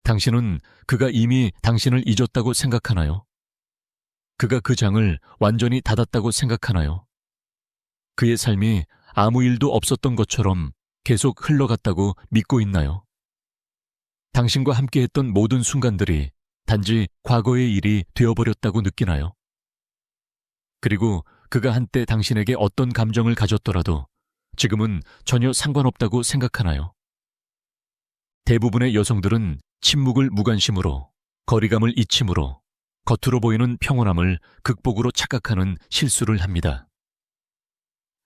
당신은 그가 이미 당신을 잊었다고 생각하나요? 그가 그 장을 완전히 닫았다고 생각하나요? 그의 삶이 아무 일도 없었던 것처럼 계속 흘러갔다고 믿고 있나요? 당신과 함께했던 모든 순간들이 단지 과거의 일이 되어버렸다고 느끼나요? 그리고 그가 한때 당신에게 어떤 감정을 가졌더라도 지금은 전혀 상관없다고 생각하나요? 대부분의 여성들은 침묵을 무관심으로, 거리감을 잊힘으로, 겉으로 보이는 평온함을 극복으로 착각하는 실수를 합니다.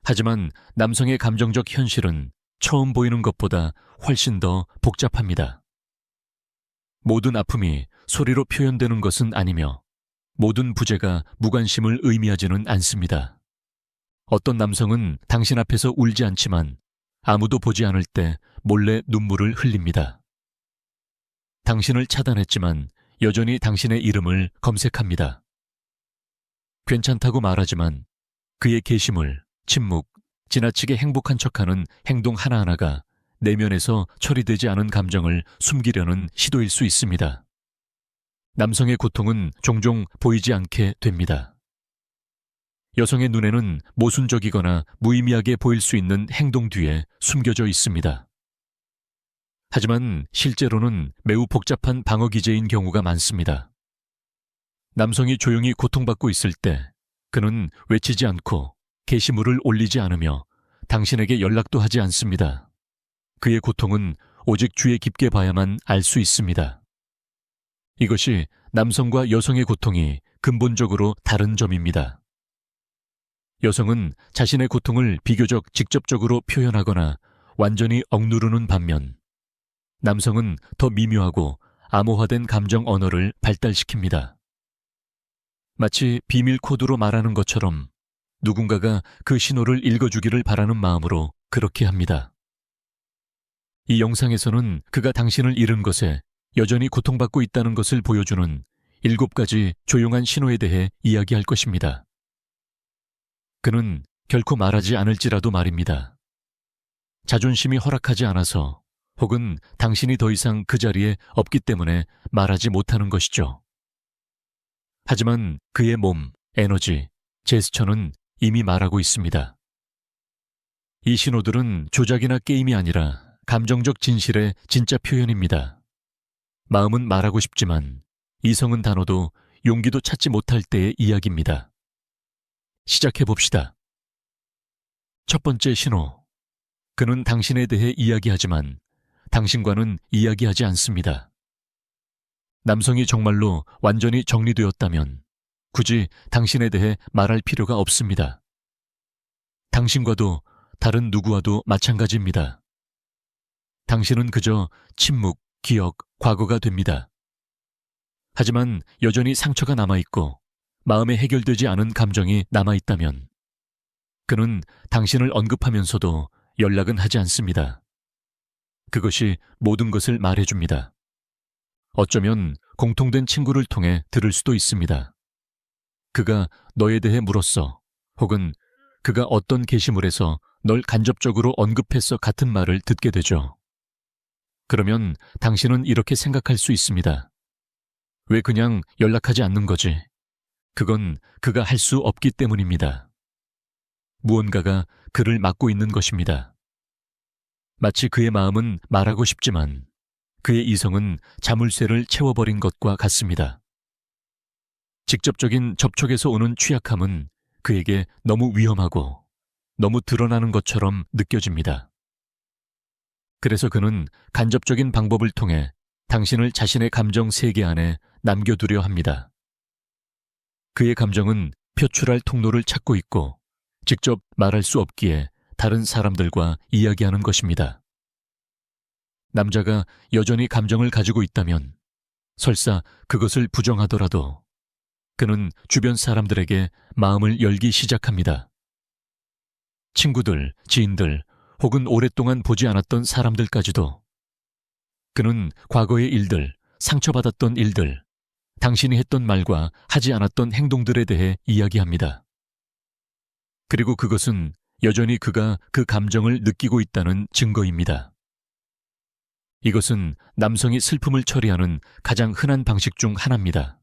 하지만 남성의 감정적 현실은 처음 보이는 것보다 훨씬 더 복잡합니다. 모든 아픔이 소리로 표현되는 것은 아니며 모든 부재가 무관심을 의미하지는 않습니다. 어떤 남성은 당신 앞에서 울지 않지만 아무도 보지 않을 때 몰래 눈물을 흘립니다. 당신을 차단했지만 여전히 당신의 이름을 검색합니다. 괜찮다고 말하지만 그의 게시물, 침묵, 지나치게 행복한 척하는 행동 하나하나가 내면에서 처리되지 않은 감정을 숨기려는 시도일 수 있습니다. 남성의 고통은 종종 보이지 않게 됩니다. 여성의 눈에는 모순적이거나 무의미하게 보일 수 있는 행동 뒤에 숨겨져 있습니다. 하지만 실제로는 매우 복잡한 방어 기제인 경우가 많습니다. 남성이 조용히 고통받고 있을 때 그는 외치지 않고 게시물을 올리지 않으며 당신에게 연락도 하지 않습니다. 그의 고통은 오직 주의 깊게 봐야만 알 수 있습니다. 이것이 남성과 여성의 고통이 근본적으로 다른 점입니다. 여성은 자신의 고통을 비교적 직접적으로 표현하거나 완전히 억누르는 반면 남성은 더 미묘하고 암호화된 감정 언어를 발달시킵니다. 마치 비밀 코드로 말하는 것처럼 누군가가 그 신호를 읽어주기를 바라는 마음으로 그렇게 합니다. 이 영상에서는 그가 당신을 잃은 것에 여전히 고통받고 있다는 것을 보여주는 7가지 조용한 신호에 대해 이야기할 것입니다. 그는 결코 말하지 않을지라도 말입니다. 자존심이 허락하지 않아서 혹은 당신이 더 이상 그 자리에 없기 때문에 말하지 못하는 것이죠. 하지만 그의 몸, 에너지, 제스처는 이미 말하고 있습니다. 이 신호들은 조작이나 게임이 아니라 감정적 진실의 진짜 표현입니다. 마음은 말하고 싶지만 이성은 단어도 용기도 찾지 못할 때의 이야기입니다. 시작해 봅시다. 첫 번째 신호. 그는 당신에 대해 이야기하지만 당신과는 이야기하지 않습니다. 남성이 정말로 완전히 정리되었다면 굳이 당신에 대해 말할 필요가 없습니다. 당신과도 다른 누구와도 마찬가지입니다. 당신은 그저 침묵, 기억, 과거가 됩니다. 하지만 여전히 상처가 남아있고 마음에 해결되지 않은 감정이 남아있다면 그는 당신을 언급하면서도 연락은 하지 않습니다. 그것이 모든 것을 말해줍니다. 어쩌면 공통된 친구를 통해 들을 수도 있습니다. 그가 너에 대해 물었어. 혹은 그가 어떤 게시물에서 널 간접적으로 언급했어 같은 말을 듣게 되죠. 그러면 당신은 이렇게 생각할 수 있습니다. 왜 그냥 연락하지 않는 거지? 그건 그가 할 수 없기 때문입니다. 무언가가 그를 막고 있는 것입니다. 마치 그의 마음은 말하고 싶지만 그의 이성은 자물쇠를 채워버린 것과 같습니다. 직접적인 접촉에서 오는 취약함은 그에게 너무 위험하고 너무 드러나는 것처럼 느껴집니다. 그래서 그는 간접적인 방법을 통해 당신을 자신의 감정 세계 안에 남겨두려 합니다. 그의 감정은 표출할 통로를 찾고 있고 직접 말할 수 없기에 다른 사람들과 이야기하는 것입니다. 남자가 여전히 감정을 가지고 있다면 설사 그것을 부정하더라도 그는 주변 사람들에게 마음을 열기 시작합니다. 친구들, 지인들, 혹은 오랫동안 보지 않았던 사람들까지도. 그는 과거의 일들, 상처받았던 일들, 당신이 했던 말과 하지 않았던 행동들에 대해 이야기합니다. 그리고 그것은 여전히 그가 그 감정을 느끼고 있다는 증거입니다. 이것은 남성이 슬픔을 처리하는 가장 흔한 방식 중 하나입니다.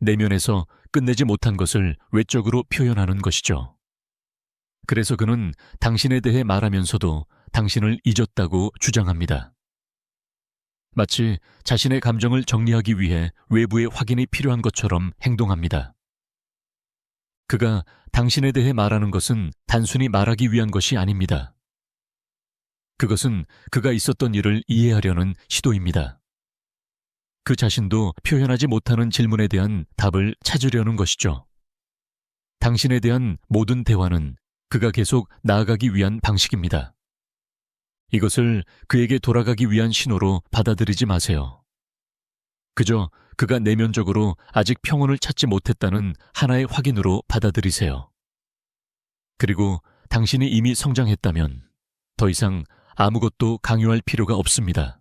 내면에서 끝내지 못한 것을 외적으로 표현하는 것이죠. 그래서 그는 당신에 대해 말하면서도 당신을 잊었다고 주장합니다. 마치 자신의 감정을 정리하기 위해 외부의 확인이 필요한 것처럼 행동합니다. 그가 당신에 대해 말하는 것은 단순히 말하기 위한 것이 아닙니다. 그것은 그가 있었던 일을 이해하려는 시도입니다. 그 자신도 표현하지 못하는 질문에 대한 답을 찾으려는 것이죠. 당신에 대한 모든 대화는 그가 계속 나아가기 위한 방식입니다. 이것을 그에게 돌아가기 위한 신호로 받아들이지 마세요. 그저 그가 내면적으로 아직 평온을 찾지 못했다는 하나의 확인으로 받아들이세요. 그리고 당신이 이미 성장했다면 더 이상 아무것도 강요할 필요가 없습니다.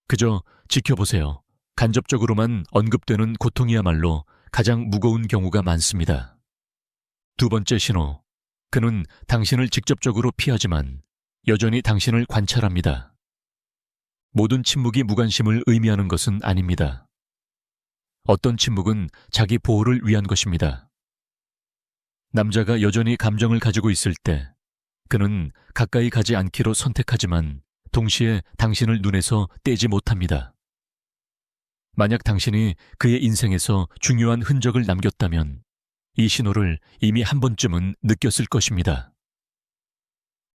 그저 지켜보세요. 간접적으로만 언급되는 고통이야말로 가장 무거운 경우가 많습니다. 두 번째 신호. 그는 당신을 직접적으로 피하지만 여전히 당신을 관찰합니다. 모든 침묵이 무관심을 의미하는 것은 아닙니다. 어떤 침묵은 자기 보호를 위한 것입니다. 남자가 여전히 감정을 가지고 있을 때 그는 가까이 가지 않기로 선택하지만 동시에 당신을 눈에서 떼지 못합니다. 만약 당신이 그의 인생에서 중요한 흔적을 남겼다면 이 신호를 이미 한 번쯤은 느꼈을 것입니다.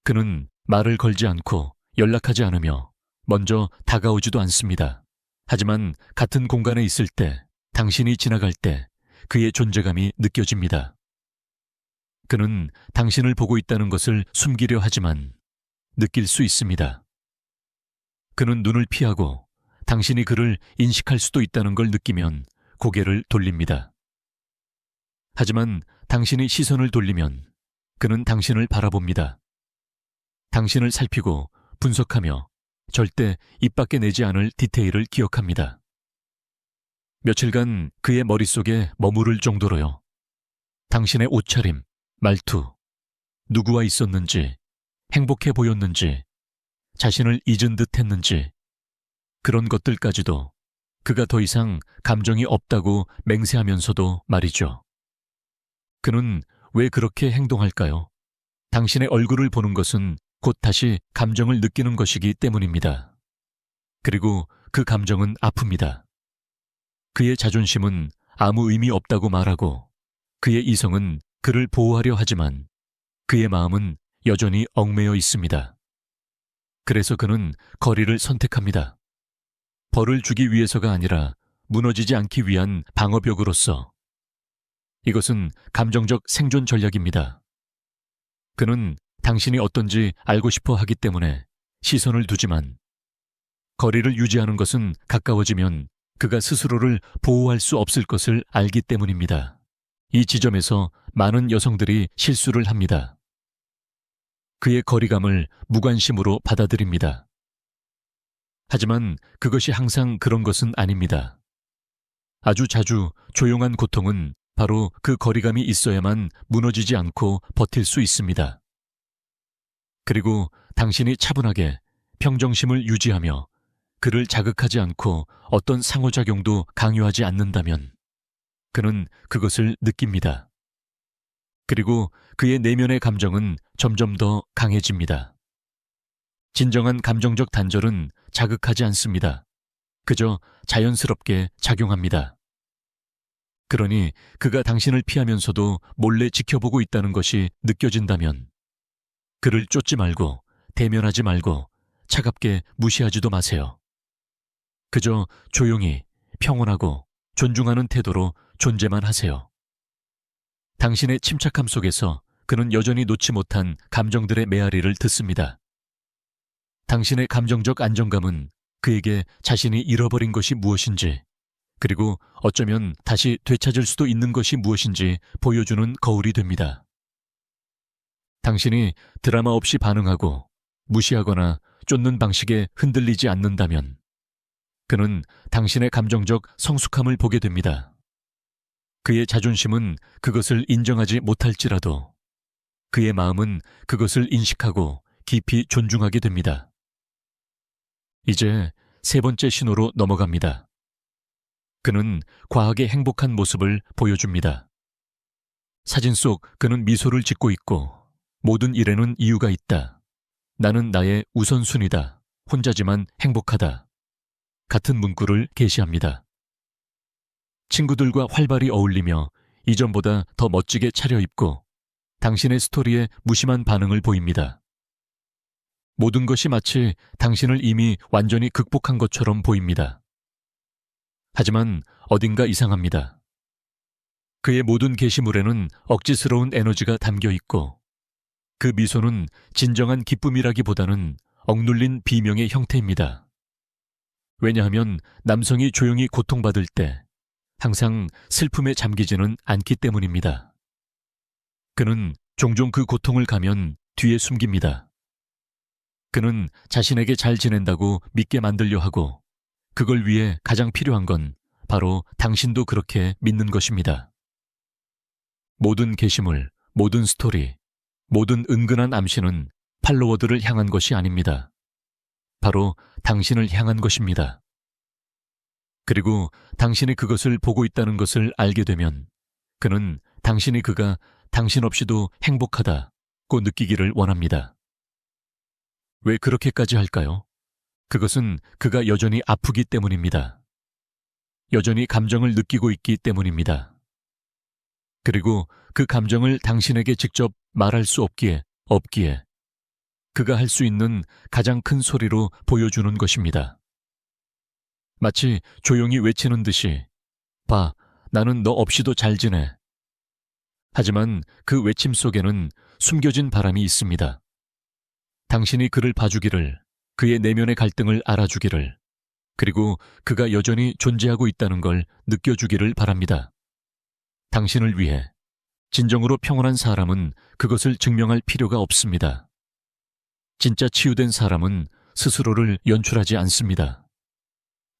그는 말을 걸지 않고 연락하지 않으며 먼저 다가오지도 않습니다. 하지만 같은 공간에 있을 때, 당신이 지나갈 때 그의 존재감이 느껴집니다. 그는 당신을 보고 있다는 것을 숨기려 하지만 느낄 수 있습니다. 그는 눈을 피하고 당신이 그를 인식할 수도 있다는 걸 느끼면 고개를 돌립니다. 하지만 당신이 시선을 돌리면 그는 당신을 바라봅니다. 당신을 살피고 분석하며 절대 입 밖에 내지 않을 디테일을 기억합니다. 며칠간 그의 머릿속에 머무를 정도로요. 당신의 옷차림, 말투, 누구와 있었는지, 행복해 보였는지, 자신을 잊은 듯 했는지, 그런 것들까지도 그가 더 이상 감정이 없다고 맹세하면서도 말이죠. 그는 왜 그렇게 행동할까요? 당신의 얼굴을 보는 것은 곧 다시 감정을 느끼는 것이기 때문입니다. 그리고 그 감정은 아픕니다. 그의 자존심은 아무 의미 없다고 말하고 그의 이성은 그를 보호하려 하지만 그의 마음은 여전히 얽매여 있습니다. 그래서 그는 거리를 선택합니다. 벌을 주기 위해서가 아니라 무너지지 않기 위한 방어벽으로서. 이것은 감정적 생존 전략입니다. 그는 당신이 어떤지 알고 싶어 하기 때문에 시선을 두지만 거리를 유지하는 것은 가까워지면 그가 스스로를 보호할 수 없을 것을 알기 때문입니다. 이 지점에서 많은 여성들이 실수를 합니다. 그의 거리감을 무관심으로 받아들입니다. 하지만 그것이 항상 그런 것은 아닙니다. 아주 자주 조용한 고통은 바로 그 거리감이 있어야만 무너지지 않고 버틸 수 있습니다. 그리고 당신이 차분하게 평정심을 유지하며 그를 자극하지 않고 어떤 상호작용도 강요하지 않는다면 그는 그것을 느낍니다. 그리고 그의 내면의 감정은 점점 더 강해집니다. 진정한 감정적 단절은 자극하지 않습니다. 그저 자연스럽게 작용합니다. 그러니 그가 당신을 피하면서도 몰래 지켜보고 있다는 것이 느껴진다면 그를 쫓지 말고 대면하지 말고 차갑게 무시하지도 마세요. 그저 조용히 평온하고 존중하는 태도로 존재만 하세요. 당신의 침착함 속에서 그는 여전히 놓지 못한 감정들의 메아리를 듣습니다. 당신의 감정적 안정감은 그에게 자신이 잃어버린 것이 무엇인지, 그리고 어쩌면 다시 되찾을 수도 있는 것이 무엇인지 보여주는 거울이 됩니다. 당신이 드라마 없이 반응하고 무시하거나 쫓는 방식에 흔들리지 않는다면 그는 당신의 감정적 성숙함을 보게 됩니다. 그의 자존심은 그것을 인정하지 못할지라도 그의 마음은 그것을 인식하고 깊이 존중하게 됩니다. 이제 세 번째 신호로 넘어갑니다. 그는 과하게 행복한 모습을 보여줍니다. 사진 속 그는 미소를 짓고 있고 모든 일에는 이유가 있다. 나는 나의 우선순위다. 혼자지만 행복하다. 같은 문구를 게시합니다. 친구들과 활발히 어울리며 이전보다 더 멋지게 차려입고 당신의 스토리에 무심한 반응을 보입니다. 모든 것이 마치 당신을 이미 완전히 극복한 것처럼 보입니다. 하지만 어딘가 이상합니다. 그의 모든 게시물에는 억지스러운 에너지가 담겨 있고 그 미소는 진정한 기쁨이라기보다는 억눌린 비명의 형태입니다. 왜냐하면 남성이 조용히 고통받을 때 항상 슬픔에 잠기지는 않기 때문입니다. 그는 종종 그 고통을 가면 뒤에 숨깁니다. 그는 자신에게 잘 지낸다고 믿게 만들려 하고 그걸 위해 가장 필요한 건 바로 당신도 그렇게 믿는 것입니다. 모든 게시물, 모든 스토리, 모든 은근한 암시는 팔로워들을 향한 것이 아닙니다. 바로 당신을 향한 것입니다. 그리고 당신이 그것을 보고 있다는 것을 알게 되면 그는 당신이 그가 당신 없이도 행복하다고 느끼기를 원합니다. 왜 그렇게까지 할까요? 그것은 그가 여전히 아프기 때문입니다. 여전히 감정을 느끼고 있기 때문입니다. 그리고 그 감정을 당신에게 직접 말할 수 없기에 그가 할 수 있는 가장 큰 소리로 보여주는 것입니다. 마치 조용히 외치는 듯이 봐, 나는 너 없이도 잘 지내. 하지만 그 외침 속에는 숨겨진 바람이 있습니다. 당신이 그를 봐주기를, 그의 내면의 갈등을 알아주기를, 그리고 그가 여전히 존재하고 있다는 걸 느껴주기를 바랍니다. 당신을 위해 진정으로 평온한 사람은 그것을 증명할 필요가 없습니다. 진짜 치유된 사람은 스스로를 연출하지 않습니다.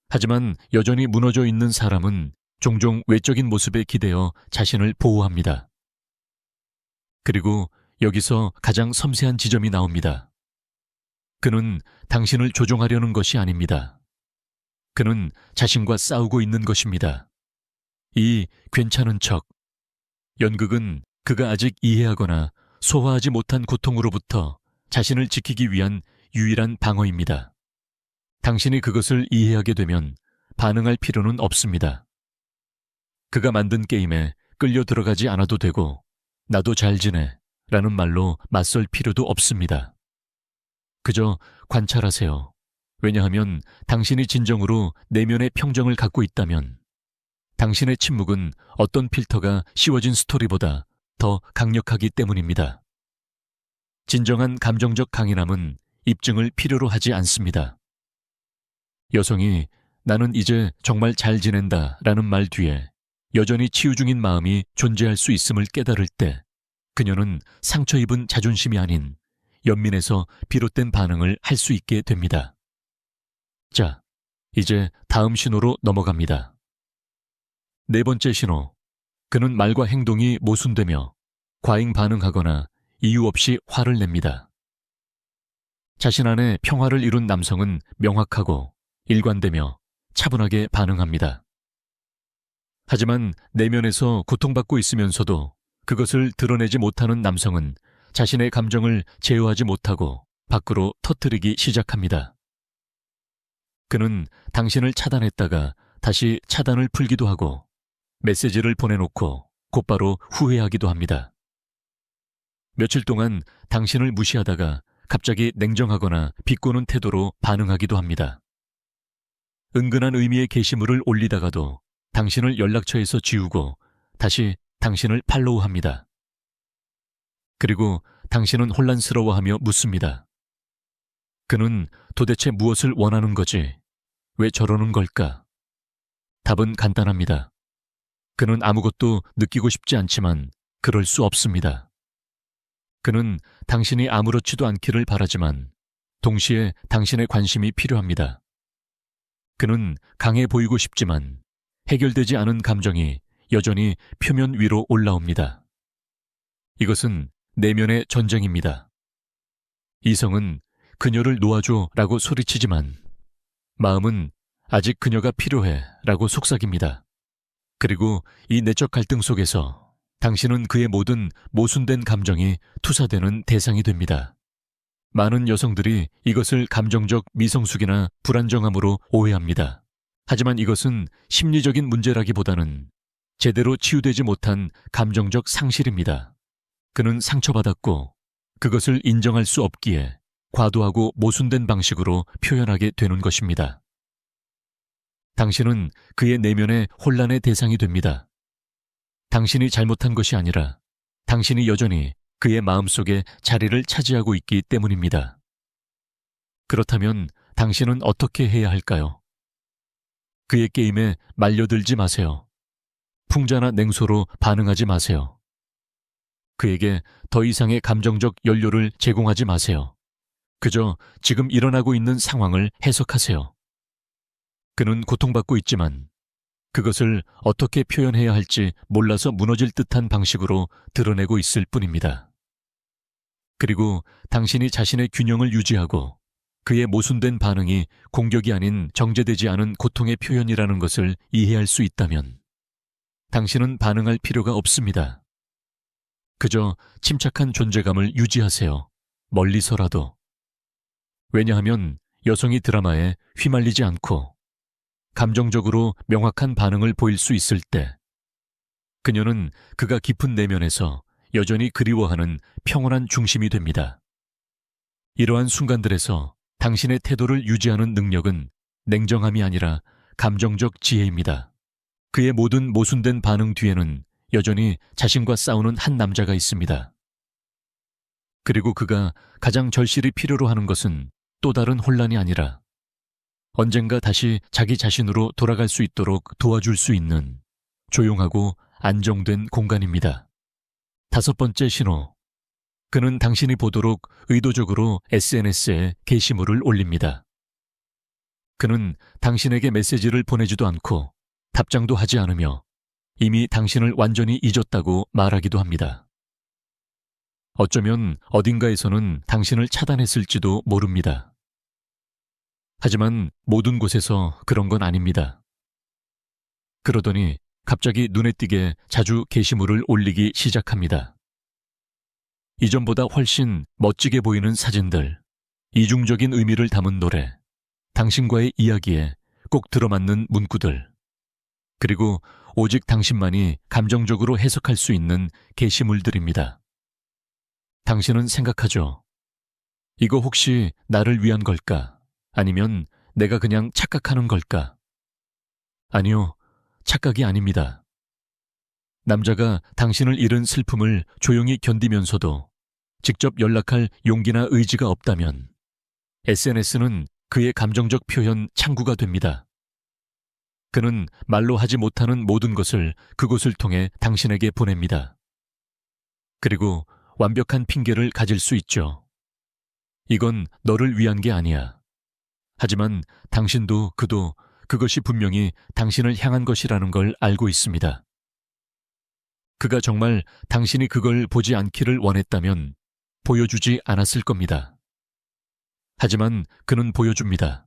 하지만 여전히 무너져 있는 사람은 종종 외적인 모습에 기대어 자신을 보호합니다. 그리고 여기서 가장 섬세한 지점이 나옵니다. 그는 당신을 조종하려는 것이 아닙니다. 그는 자신과 싸우고 있는 것입니다. 이 괜찮은 척. 연극은 그가 아직 이해하거나 소화하지 못한 고통으로부터 자신을 지키기 위한 유일한 방어입니다. 당신이 그것을 이해하게 되면 반응할 필요는 없습니다. 그가 만든 게임에 끌려 들어가지 않아도 되고 나도 잘 지내 라는 말로 맞설 필요도 없습니다. 그저 관찰하세요. 왜냐하면 당신이 진정으로 내면의 평정을 갖고 있다면 당신의 침묵은 어떤 필터가 씌워진 스토리보다 더 강력하기 때문입니다. 진정한 감정적 강인함은 입증을 필요로 하지 않습니다. 여성이 나는 이제 정말 잘 지낸다 라는 말 뒤에 여전히 치유 중인 마음이 존재할 수 있음을 깨달을 때 그녀는 상처 입은 자존심이 아닌 연민에서 비롯된 반응을 할 수 있게 됩니다. 자, 이제 다음 신호로 넘어갑니다. 네 번째 신호. 그는 말과 행동이 모순되며 과잉 반응하거나 이유 없이 화를 냅니다. 자신 안에 평화를 이룬 남성은 명확하고 일관되며 차분하게 반응합니다. 하지만 내면에서 고통받고 있으면서도 그것을 드러내지 못하는 남성은 자신의 감정을 제어하지 못하고 밖으로 터뜨리기 시작합니다. 그는 당신을 차단했다가 다시 차단을 풀기도 하고 메시지를 보내놓고 곧바로 후회하기도 합니다. 며칠 동안 당신을 무시하다가 갑자기 냉정하거나 비꼬는 태도로 반응하기도 합니다. 은근한 의미의 게시물을 올리다가도 당신을 연락처에서 지우고 다시 당신을 팔로우합니다. 그리고 당신은 혼란스러워하며 묻습니다. 그는 도대체 무엇을 원하는 거지? 왜 저러는 걸까? 답은 간단합니다. 그는 아무것도 느끼고 싶지 않지만 그럴 수 없습니다. 그는 당신이 아무렇지도 않기를 바라지만 동시에 당신의 관심이 필요합니다. 그는 강해 보이고 싶지만 해결되지 않은 감정이 여전히 표면 위로 올라옵니다. 이것은 내면의 전쟁입니다. 이성은 그녀를 놓아줘 라고 소리치지만 마음은 아직 그녀가 필요해 라고 속삭입니다. 그리고 이 내적 갈등 속에서 당신은 그의 모든 모순된 감정이 투사되는 대상이 됩니다. 많은 여성들이 이것을 감정적 미성숙이나 불안정함으로 오해합니다. 하지만 이것은 심리적인 문제라기보다는 제대로 치유되지 못한 감정적 상실입니다. 그는 상처받았고 그것을 인정할 수 없기에 과도하고 모순된 방식으로 표현하게 되는 것입니다. 당신은 그의 내면의 혼란의 대상이 됩니다. 당신이 잘못한 것이 아니라 당신이 여전히 그의 마음속에 자리를 차지하고 있기 때문입니다. 그렇다면 당신은 어떻게 해야 할까요? 그의 게임에 말려들지 마세요. 풍자나 냉소로 반응하지 마세요. 그에게 더 이상의 감정적 연료를 제공하지 마세요. 그저 지금 일어나고 있는 상황을 해석하세요. 그는 고통받고 있지만 그것을 어떻게 표현해야 할지 몰라서 무너질 듯한 방식으로 드러내고 있을 뿐입니다. 그리고 당신이 자신의 균형을 유지하고 그의 모순된 반응이 공격이 아닌 정제되지 않은 고통의 표현이라는 것을 이해할 수 있다면 당신은 반응할 필요가 없습니다. 그저 침착한 존재감을 유지하세요. 멀리서라도. 왜냐하면 여성이 드라마에 휘말리지 않고 감정적으로 명확한 반응을 보일 수 있을 때 그녀는 그가 깊은 내면에서 여전히 그리워하는 평온한 중심이 됩니다. 이러한 순간들에서 당신의 태도를 유지하는 능력은 냉정함이 아니라 감정적 지혜입니다. 그의 모든 모순된 반응 뒤에는 여전히 자신과 싸우는 한 남자가 있습니다. 그리고 그가 가장 절실히 필요로 하는 것은 또 다른 혼란이 아니라 언젠가 다시 자기 자신으로 돌아갈 수 있도록 도와줄 수 있는 조용하고 안정된 공간입니다. 5번째 신호. 그는 당신이 보도록 의도적으로 SNS에 게시물을 올립니다. 그는 당신에게 메시지를 보내지도 않고 답장도 하지 않으며 이미 당신을 완전히 잊었다고 말하기도 합니다. 어쩌면 어딘가에서는 당신을 차단했을지도 모릅니다. 하지만 모든 곳에서 그런 건 아닙니다. 그러더니 갑자기 눈에 띄게 자주 게시물을 올리기 시작합니다. 이전보다 훨씬 멋지게 보이는 사진들, 이중적인 의미를 담은 노래, 당신과의 이야기에 꼭 들어맞는 문구들, 그리고 오직 당신만이 감정적으로 해석할 수 있는 게시물들입니다. 당신은 생각하죠. 이거 혹시 나를 위한 걸까? 아니면 내가 그냥 착각하는 걸까? 아니요, 착각이 아닙니다. 남자가 당신을 잃은 슬픔을 조용히 견디면서도 직접 연락할 용기나 의지가 없다면 SNS는 그의 감정적 표현 창구가 됩니다. 그는 말로 하지 못하는 모든 것을 그곳을 통해 당신에게 보냅니다. 그리고 완벽한 핑계를 가질 수 있죠. 이건 너를 위한 게 아니야. 하지만 당신도 그도 그것이 분명히 당신을 향한 것이라는 걸 알고 있습니다. 그가 정말 당신이 그걸 보지 않기를 원했다면 보여주지 않았을 겁니다. 하지만 그는 보여줍니다.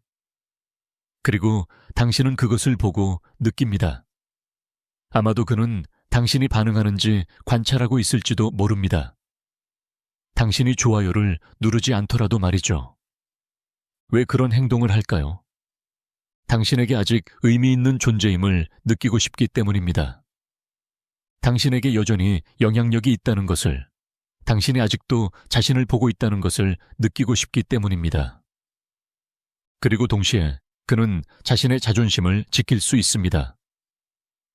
그리고 당신은 그것을 보고 느낍니다. 아마도 그는 당신이 반응하는지 관찰하고 있을지도 모릅니다. 당신이 좋아요를 누르지 않더라도 말이죠. 왜 그런 행동을 할까요? 당신에게 아직 의미 있는 존재임을 느끼고 싶기 때문입니다. 당신에게 여전히 영향력이 있다는 것을, 당신이 아직도 자신을 보고 있다는 것을 느끼고 싶기 때문입니다. 그리고 동시에 그는 자신의 자존심을 지킬 수 있습니다.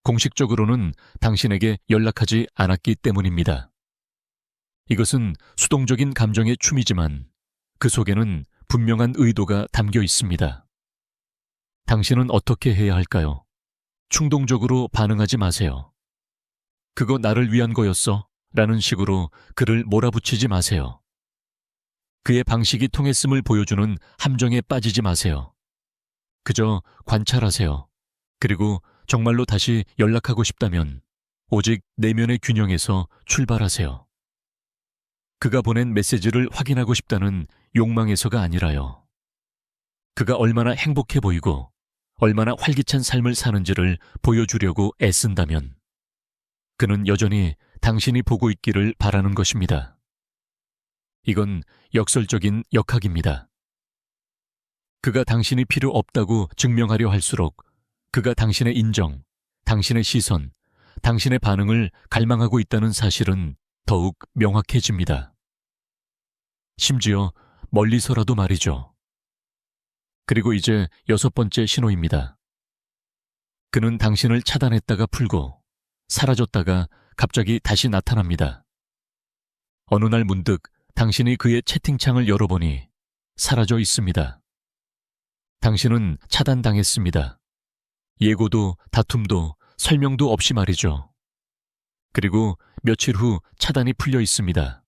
공식적으로는 당신에게 연락하지 않았기 때문입니다. 이것은 수동적인 감정의 춤이지만 그 속에는 분명한 의도가 담겨 있습니다. 당신은 어떻게 해야 할까요? 충동적으로 반응하지 마세요. 그거 나를 위한 거였어? 라는 식으로 그를 몰아붙이지 마세요. 그의 방식이 통했음을 보여주는 함정에 빠지지 마세요. 그저 관찰하세요. 그리고 정말로 다시 연락하고 싶다면 오직 내면의 균형에서 출발하세요. 그가 보낸 메시지를 확인하고 싶다는 욕망에서가 아니라요. 그가 얼마나 행복해 보이고 얼마나 활기찬 삶을 사는지를 보여주려고 애쓴다면 그는 여전히 당신이 보고 있기를 바라는 것입니다. 이건 역설적인 역학입니다. 그가 당신이 필요 없다고 증명하려 할수록 그가 당신의 인정, 당신의 시선, 당신의 반응을 갈망하고 있다는 사실은 더욱 명확해집니다. 심지어 멀리서라도 말이죠. 그리고 이제 6번째 신호입니다. 그는 당신을 차단했다가 풀고 사라졌다가 갑자기 다시 나타납니다. 어느 날 문득 당신이 그의 채팅창을 열어보니 사라져 있습니다. 당신은 차단당했습니다. 예고도 다툼도 설명도 없이 말이죠. 그리고 며칠 후 차단이 풀려 있습니다.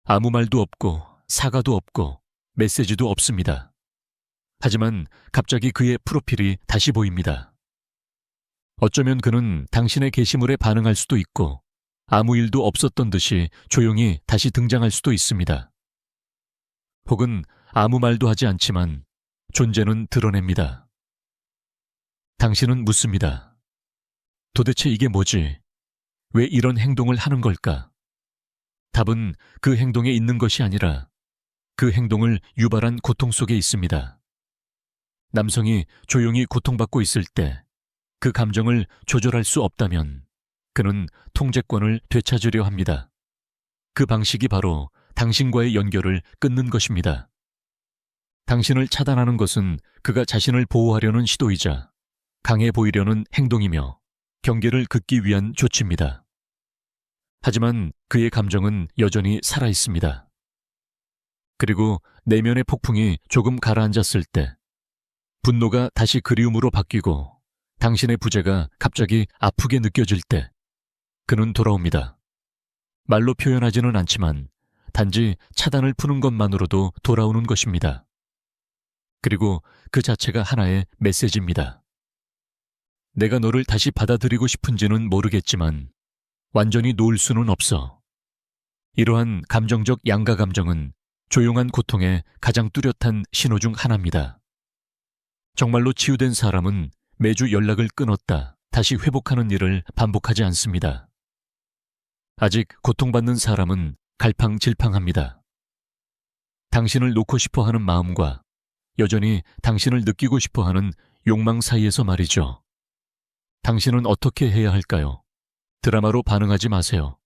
아무 말도 없고 사과도 없고 메시지도 없습니다. 하지만 갑자기 그의 프로필이 다시 보입니다. 어쩌면 그는 당신의 게시물에 반응할 수도 있고 아무 일도 없었던 듯이 조용히 다시 등장할 수도 있습니다. 혹은 아무 말도 하지 않지만 존재는 드러냅니다. 당신은 묻습니다. 도대체 이게 뭐지? 왜 이런 행동을 하는 걸까? 답은 그 행동에 있는 것이 아니라 그 행동을 유발한 고통 속에 있습니다. 남성이 조용히 고통받고 있을 때 그 감정을 조절할 수 없다면 그는 통제권을 되찾으려 합니다. 그 방식이 바로 당신과의 연결을 끊는 것입니다. 당신을 차단하는 것은 그가 자신을 보호하려는 시도이자 강해 보이려는 행동이며 경계를 긋기 위한 조치입니다. 하지만 그의 감정은 여전히 살아있습니다. 그리고 내면의 폭풍이 조금 가라앉았을 때 분노가 다시 그리움으로 바뀌고 당신의 부재가 갑자기 아프게 느껴질 때 그는 돌아옵니다. 말로 표현하지는 않지만 단지 차단을 푸는 것만으로도 돌아오는 것입니다. 그리고 그 자체가 하나의 메시지입니다. 내가 너를 다시 받아들이고 싶은지는 모르겠지만 완전히 놓을 수는 없어. 이러한 감정적 양가 감정은 조용한 고통의 가장 뚜렷한 신호 중 하나입니다. 정말로 치유된 사람은 매주 연락을 끊었다 다시 회복하는 일을 반복하지 않습니다. 아직 고통받는 사람은 갈팡질팡합니다. 당신을 놓고 싶어 하는 마음과 여전히 당신을 느끼고 싶어 하는 욕망 사이에서 말이죠. 당신은 어떻게 해야 할까요? 드라마로 반응하지 마세요.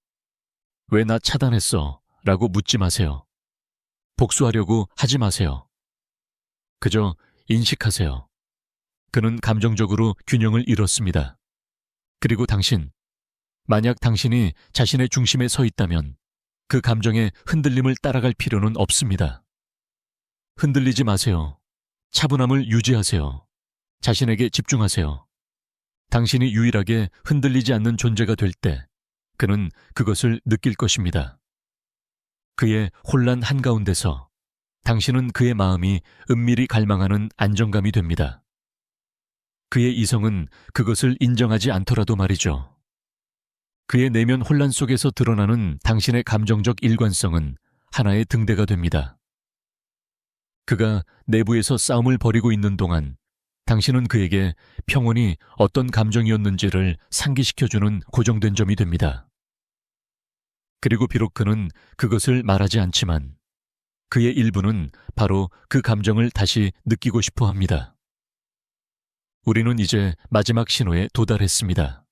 왜 나 차단했어? 라고 묻지 마세요. 복수하려고 하지 마세요. 그저 인식하세요. 그는 감정적으로 균형을 잃었습니다. 그리고 만약 당신이 자신의 중심에 서 있다면 그 감정의 흔들림을 따라갈 필요는 없습니다. 흔들리지 마세요. 차분함을 유지하세요. 자신에게 집중하세요. 당신이 유일하게 흔들리지 않는 존재가 될 때 그는 그것을 느낄 것입니다. 그의 혼란 한가운데서 당신은 그의 마음이 은밀히 갈망하는 안정감이 됩니다. 그의 이성은 그것을 인정하지 않더라도 말이죠. 그의 내면 혼란 속에서 드러나는 당신의 감정적 일관성은 하나의 등대가 됩니다. 그가 내부에서 싸움을 벌이고 있는 동안 당신은 그에게 평온이 어떤 감정이었는지를 상기시켜주는 고정된 점이 됩니다. 그리고 비록 그는 그것을 말하지 않지만 그의 일부는 바로 그 감정을 다시 느끼고 싶어 합니다. 우리는 이제 마지막 신호에 도달했습니다.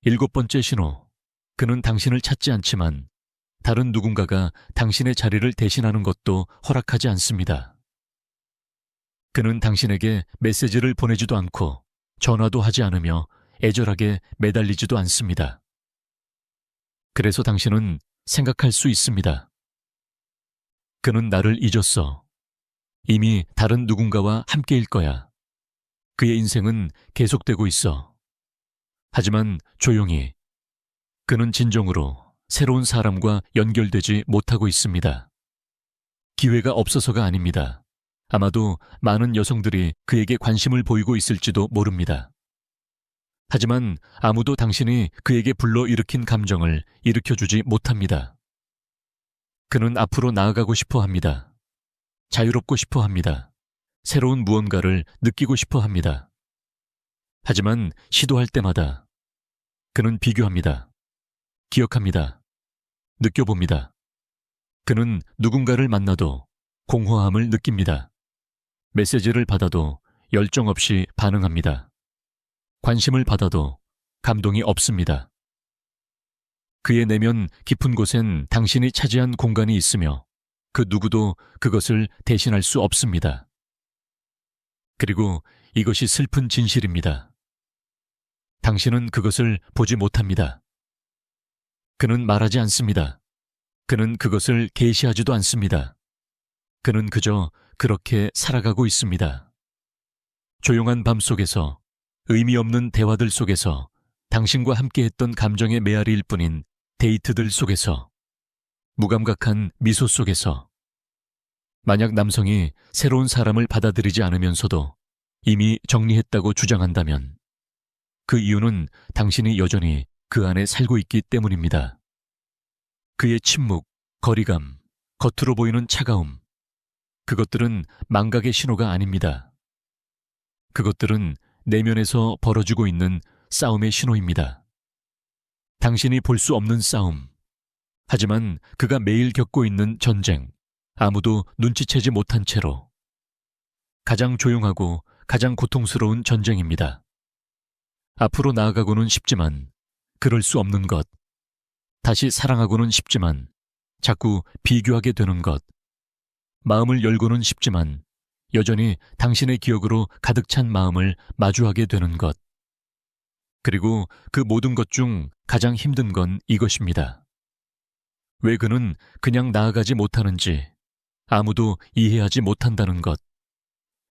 7번째 신호. 그는 당신을 찾지 않지만 다른 누군가가 당신의 자리를 대신하는 것도 허락하지 않습니다. 그는 당신에게 메시지를 보내지도 않고 전화도 하지 않으며 애절하게 매달리지도 않습니다. 그래서 당신은 생각할 수 있습니다. 그는 나를 잊었어. 이미 다른 누군가와 함께일 거야. 그의 인생은 계속되고 있어. 하지만 조용히 그는 진정으로 새로운 사람과 연결되지 못하고 있습니다. 기회가 없어서가 아닙니다. 아마도 많은 여성들이 그에게 관심을 보이고 있을지도 모릅니다. 하지만 아무도 당신이 그에게 불러일으킨 감정을 일으켜주지 못합니다. 그는 앞으로 나아가고 싶어 합니다. 자유롭고 싶어 합니다. 새로운 무언가를 느끼고 싶어 합니다. 하지만 시도할 때마다 그는 비교합니다. 기억합니다. 느껴봅니다. 그는 누군가를 만나도 공허함을 느낍니다. 메시지를 받아도 열정 없이 반응합니다. 관심을 받아도 감동이 없습니다. 그의 내면 깊은 곳엔 당신이 차지한 공간이 있으며 그 누구도 그것을 대신할 수 없습니다. 그리고 이것이 슬픈 진실입니다. 당신은 그것을 보지 못합니다. 그는 말하지 않습니다. 그는 그것을 계시하지도 않습니다. 그는 그저 그렇게 살아가고 있습니다. 조용한 밤 속에서, 의미 없는 대화들 속에서, 당신과 함께했던 감정의 메아리일 뿐인 데이트들 속에서, 무감각한 미소 속에서. 만약 남성이 새로운 사람을 받아들이지 않으면서도 이미 정리했다고 주장한다면 그 이유는 당신이 여전히 그 안에 살고 있기 때문입니다. 그의 침묵, 거리감, 겉으로 보이는 차가움, 그것들은 망각의 신호가 아닙니다. 그것들은 내면에서 벌어지고 있는 싸움의 신호입니다. 당신이 볼 수 없는 싸움, 하지만 그가 매일 겪고 있는 전쟁, 아무도 눈치채지 못한 채로. 가장 조용하고 가장 고통스러운 전쟁입니다. 앞으로 나아가고는 싶지만 그럴 수 없는 것. 다시 사랑하고는 싶지만 자꾸 비교하게 되는 것. 마음을 열고는 싶지만 여전히 당신의 기억으로 가득 찬 마음을 마주하게 되는 것. 그리고 그 모든 것 중 가장 힘든 건 이것입니다. 왜 그는 그냥 나아가지 못하는지 아무도 이해하지 못한다는 것.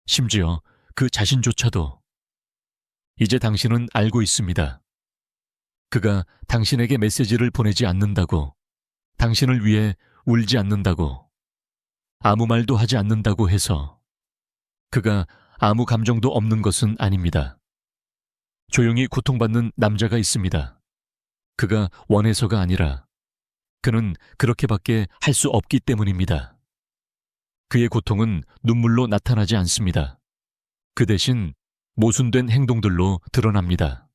심지어 그 자신조차도. 이제 당신은 알고 있습니다. 그가 당신에게 메시지를 보내지 않는다고, 당신을 위해 울지 않는다고, 아무 말도 하지 않는다고 해서 그가 아무 감정도 없는 것은 아닙니다. 조용히 고통받는 남자가 있습니다. 그가 원해서가 아니라 그는 그렇게밖에 할 수 없기 때문입니다. 그의 고통은 눈물로 나타나지 않습니다. 그 대신 모순된 행동들로 드러납니다.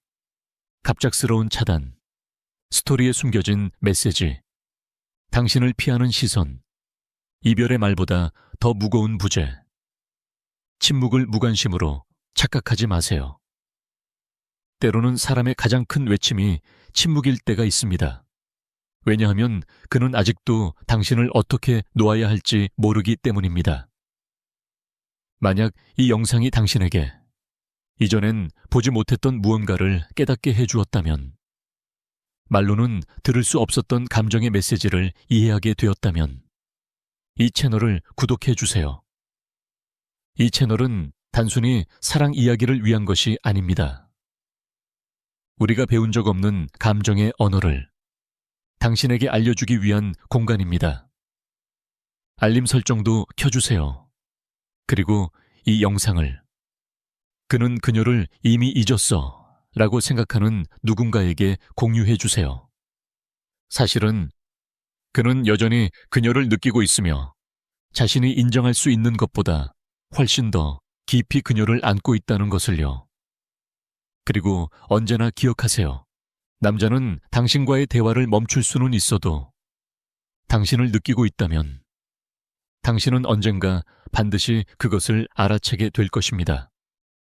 갑작스러운 차단, 스토리에 숨겨진 메시지, 당신을 피하는 시선, 이별의 말보다 더 무거운 부재. 침묵을 무관심으로 착각하지 마세요. 때로는 사람의 가장 큰 외침이 침묵일 때가 있습니다. 왜냐하면 그는 아직도 당신을 어떻게 놓아야 할지 모르기 때문입니다. 만약 이 영상이 당신에게 이전엔 보지 못했던 무언가를 깨닫게 해주었다면, 말로는 들을 수 없었던 감정의 메시지를 이해하게 되었다면, 이 채널을 구독해 주세요. 이 채널은 단순히 사랑 이야기를 위한 것이 아닙니다. 우리가 배운 적 없는 감정의 언어를 당신에게 알려주기 위한 공간입니다. 알림 설정도 켜주세요. 그리고 이 영상을 그는 그녀를 이미 잊었어 라고 생각하는 누군가에게 공유해 주세요. 사실은 그는 여전히 그녀를 느끼고 있으며 자신이 인정할 수 있는 것보다 훨씬 더 깊이 그녀를 안고 있다는 것을요. 그리고 언제나 기억하세요. 남자는 당신과의 대화를 멈출 수는 있어도 당신을 느끼고 있다면 당신은 언젠가 반드시 그것을 알아채게 될 것입니다.